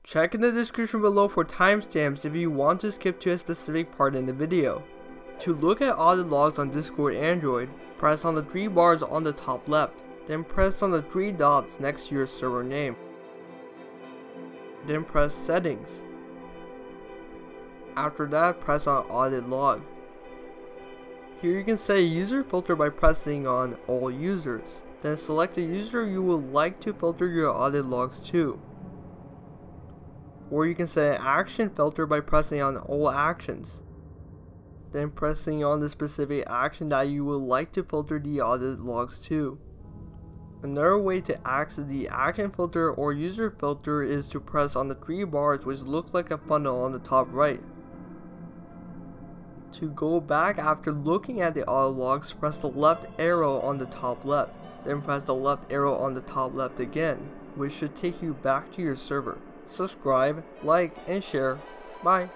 Check in the description below for timestamps if you want to skip to a specific part in the video. To look at audit logs on Discord Android, press on the 3 bars on the top left, then press on the 3 dots next to your server name. Then press Settings. After that, press on Audit Log. Here you can set a user filter by pressing on All Users. Then select the user you would like to filter your audit logs to. Or you can set an action filter by pressing on All Actions. Then pressing on the specific action that you would like to filter the audit logs to. Another way to access the action filter or user filter is to press on the 3 bars which look like a funnel on the top right. To go back after looking at the audit logs, press the left arrow on the top left, then press the left arrow on the top left again, which should take you back to your server. Subscribe, like, and share. Bye.